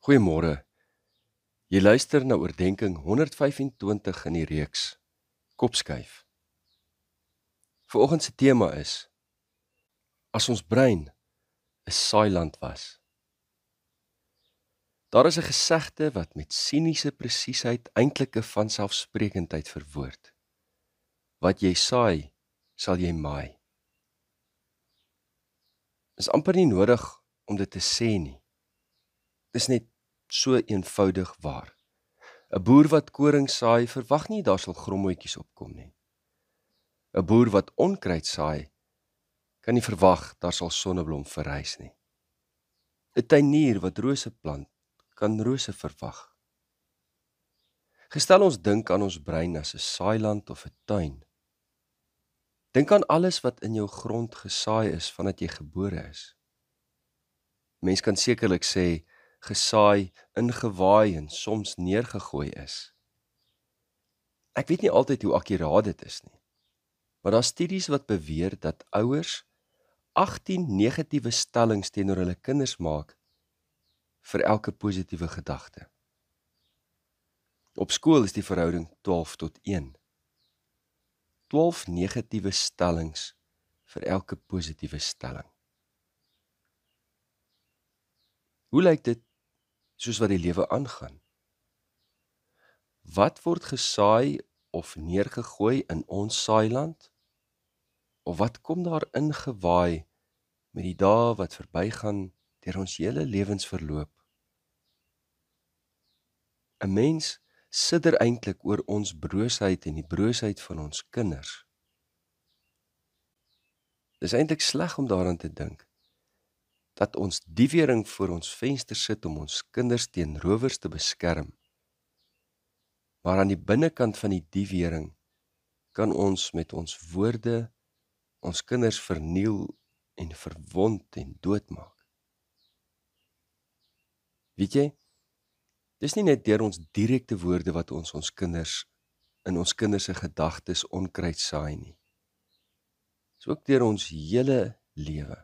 Goeiemôre. Jy luister na oordenking 125 in die reeks Kopskuif. Vanoggend se tema is: as ons brein 'n saailand was. Daar is 'n gesegde wat met siniese presisheid eintlik 'n vanselfsprekendheid verwoord. Wat jy saai, sal jy maai. Is amper nie nodig om dit te sê nie. Dis net so eenvoudig waar. 'n Boer wat koring saai, verwag nie daar sal grommetjies opkom nie. 'n Boer wat onkruid saai, kan nie verwag daar sal sonneblom verrys nie. 'n Tuinier wat rose plant, kan rose verwag. Gestel ons dink aan ons brein as 'n saailand of 'n tuin. Dink aan alles wat in jou grond gesaai is vandat jy gebore is. Mens kan sekerlik sê gesaai, ingewaai en soms neergegooi is. Ek weet nie altyd hoe akkuraat dit is nie, maar daar is studies wat beweer dat ouers 18 negatiewe stellings teenoor hulle kinders maak vir elke positiewe gedagte. Op skool is die verhouding 12:1. 12 negatiewe stellings vir elke positiewe stelling. Hoe lyk dit soos wat die lewe aangaan? Wat word gesaai of neergegooi in ons saailand? Of wat kom daar ingewaai met die dae wat verbygaan deur ons hele lewensverloop? 'n Mens sidder eintlik oor ons broosheid en die broosheid van ons kinders. Dis eintlik sleg om daaraan te dink dat ons diefering voor ons venster sit om ons kinders teen rowers te beskerm. Maar aan die binnekant van die diefering kan ons met ons woorde ons kinders verniel en verwond en doodmaak. Weet jy, dis nie net deur ons direkte woorde wat ons kinders in ons kinders se gedagtes onkruid saai nie. Dis ook deur ons hele lewe.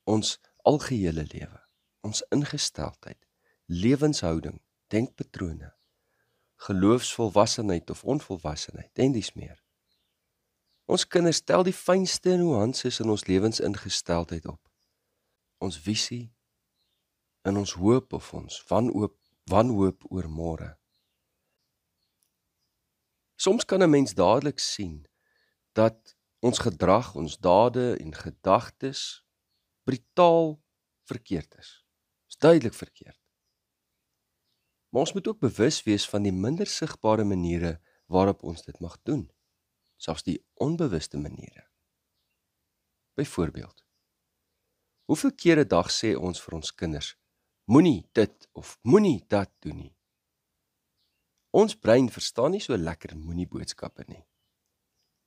Ons algehele lewe, ons ingesteldheid, lewenshouding, denkpatrone, geloofsvolwassenheid of onvolwassenheid en dies meer. Ons kinders tel die fynste nuances in ons lewensingesteldheid op. Ons visie, en ons hoop of ons wanhoop oor môre. Soms kan 'n mens dadelik sien dat ons gedrag, ons dade en gedagtes brutaal verkeerd is. Is duidelik verkeerd. Maar ons moet ook bewus wees van die minder sigbare maniere waarop ons dit mag doen, selfs die onbewuste maniere. Byvoorbeeld, hoeveel kere 'n dag sê ons vir ons kinders, moenie dit of moenie dat doen nie. Ons brein verstaan nie so lekker moenie boodskappe nie.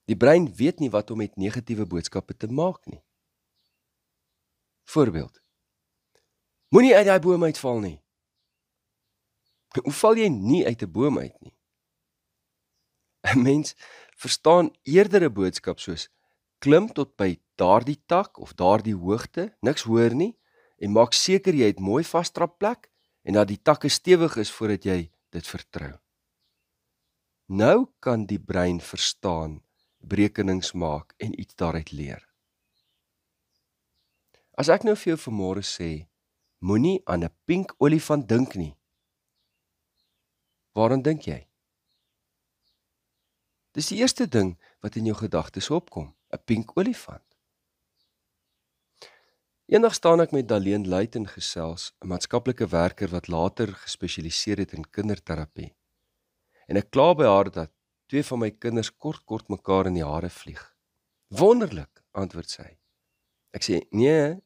Die brein weet nie wat om met negatiewe boodskappe te maak nie. Voorbeeld, moenie uit daai boom uitval nie. Hoe val jy nie uit 'n boom uit nie? 'n Mens verstaan eerder 'n boodskap soos, klim tot by daardie tak of daardie hoogte, niks hoor nie, en maak seker jy het mooi vasdrap plek, en dat die takke stewig is voordat jy dit vertrou. Nou kan die brein verstaan, berekenings maak en iets daaruit leer. As ek nou vir jou vanmôre sê, moenie aan 'n pink olifant dink nie. Waaraan dink jy? Dis die eerste ding wat in jou gedagtes opkom, 'n pink olifant. Eendag staan ek met Daleen Luiten gesels, 'n maatskaplike werker wat later gespesialiseer het in kinderterapie. En ek kla by haar dat 2 van my kinders kort mekaar in die hare vlieg. Wonderlik, antwoord sy. Ek sê, nee,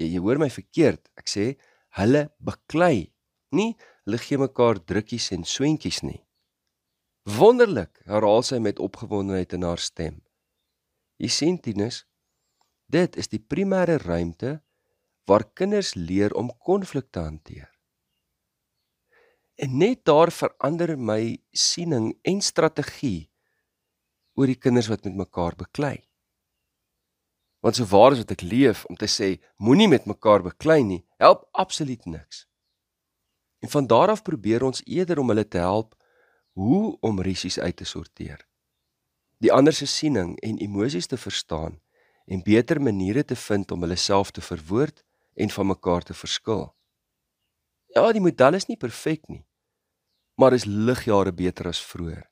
jy hoor my verkeerd. Ek sê, hulle beklei, nie hulle gee mekaar drukkies en swentjies nie. Wonderlik, herhaal sy met opgewondenheid in haar stem. Jy sien, Tinus, dit is die primêre ruimte waar kinders leer om konflik te hanteer. En net daar verander my siening en strategie oor die kinders wat met mekaar beklei. Want so waar is wat ek leef om te sê, moenie met mekaar beklei nie, help absoluut niks. En van daar af probeer ons eerder om hulle te help hoe om rissies uit te sorteer, die ander se siening en emosies te verstaan en beter maniere te vind om hulle self te verwoord en van mekaar te verskil. Ja, die model is nie perfek nie, maar is ligjare beter as vroeër.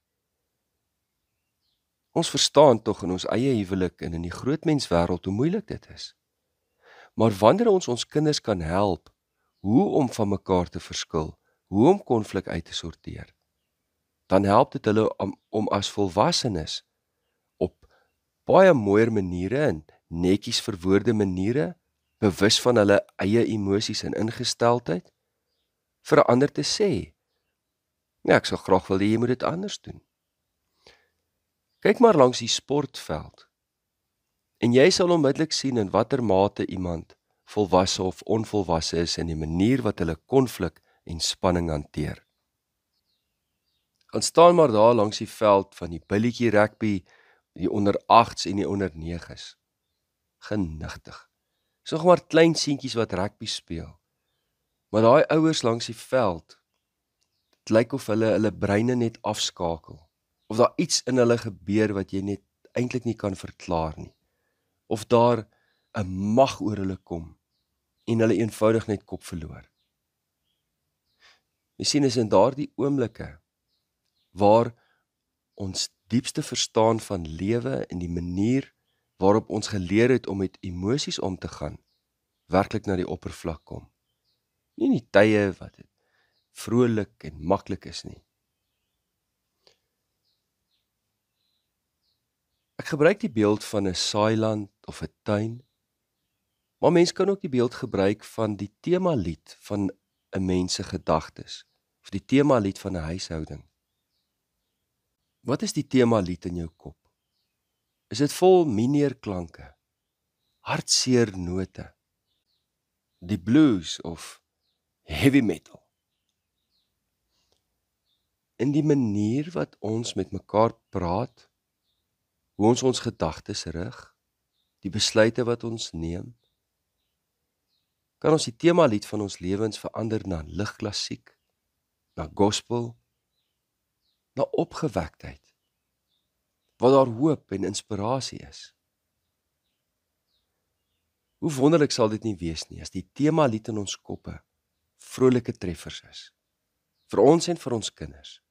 Ons verstaan tog in ons eie huwelik en in die grootmenswêreld hoe moeilik dit is. Maar wanneer ons kinders kan help hoe om van mekaar te verskil, hoe om konflik uit te sorteer, dan help dit hulle om as volwassenes op baie mooier maniere en netjies verwoorde maniere, bewus van hulle eie emosies en ingesteldheid, vir 'n ander te sê, ja, ek sal graag wil hê jy moet dit anders doen. Kyk maar langs die sportveld, en jy sal onmiddellik sien in watter mate iemand volwasse of onvolwasse is in die manier wat hulle konflik en spanning hanteer. Gaan staan maar daar langs die veld van die billetjie rugby, die onder 8s en die onder 9s. Genigtig. Is nog maar klein seentjies wat rugby speel. Maar daai ouers langs die veld, dit lyk of hulle breine net afskakel. Of daar iets in hulle gebeur wat jy net eintlik nie kan verklaar nie. Of daar 'n mag oor hulle kom en hulle eenvoudig net kop verloor. Jy sien, is in daardie oomblikke waar ons diepste verstaan van lewe en die manier waarop ons geleer het om met emosies om te gaan, werklik na die oppervlak kom. Nie in die tye wat dit vrolik en maklik is nie. Ek gebruik die beeld van 'n saailand of 'n tuin, maar mens kan ook die beeld gebruik van die temalied van 'n mens se gedagtes, of die temalied van 'n huishouding. Wat is die temalied in jou kop? Is dit vol mineerklanke, hartseer note, die blues of heavy metal? In die manier wat ons met mekaar praat, hoe ons gedagtes rig, die besluite wat ons neem, kan ons die temalied van ons lewens verander na ligklassiek, na gospel, na opgewektheid, waar daar hoop en inspirasie is. Hoe wonderlik sal dit nie wees nie, as die temalied in ons koppe vrolike treffers is, vir ons en vir ons kinders,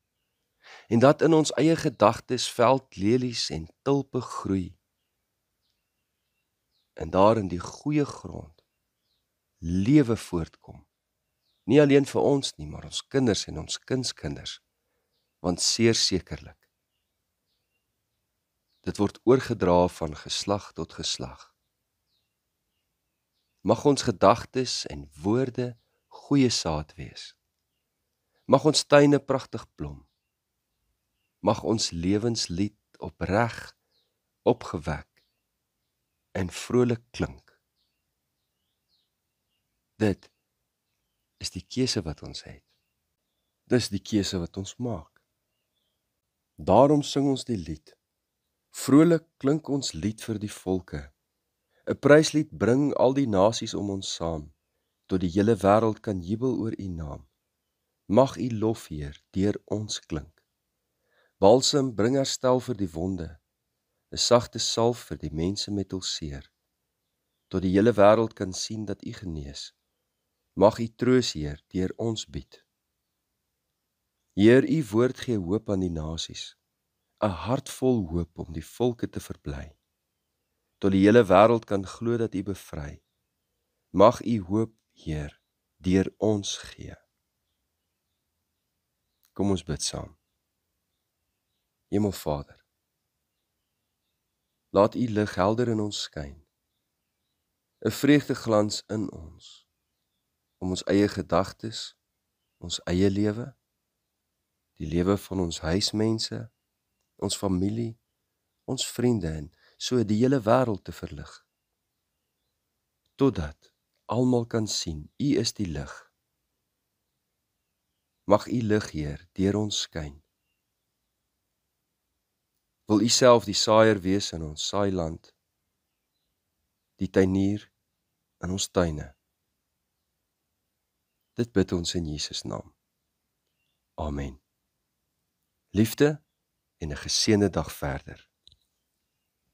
en dat in ons eie gedagtes veldlelies en tulpe groei, en daar in die goeie grond lewe voortkom, nie alleen vir ons nie, maar ons kinders en ons kindskinders, want seer sekerlik, dit word oorgedra van geslag tot geslag. Mag ons gedagtes en woorde goeie saad wees. Mag ons tuine pragtig blom. Mag ons lewenslied opreg, opgewek en vrolik klink. Dit is die keuse wat ons het. Dis die keuse wat ons maak. Daarom sing ons die lied. Vrolik klink ons lied vir die volke. 'n Pryslied bring al die nasies om ons saam, tot die hele wêreld kan jubel oor u naam. Mag u lof, Heer, deur ons klink. Balsem bring herstel vir die wonde, 'n sagte salf vir die mense met hul seer, tot die hele wêreld kan sien dat u genees. Mag u troos, Heer, deur ons bied. Heer, u woord gee hoop aan die nasies, 'n hart vol hoop om die volke te verbly, tot die hele wêreld kan glo dat u bevry. Mag u hoop, Heer, deur ons gee. Kom ons bid saam. Hemelvader, laat u lig helder in ons skyn, 'n vreugdeglans in ons, om ons eie gedagtes, ons eie lewe, die lewe van ons huismense, ons familie, ons vriende en so die hele wêreld te verlig, totdat almal kan sien, u is die lig. Mag u lig, Heer, deur ons skyn. Wil u self die saaier wees in ons saailand, die tuinier in ons tuine. Dit bid ons in Jesus naam. Amen. Liefde en 'n geseënde dag verder.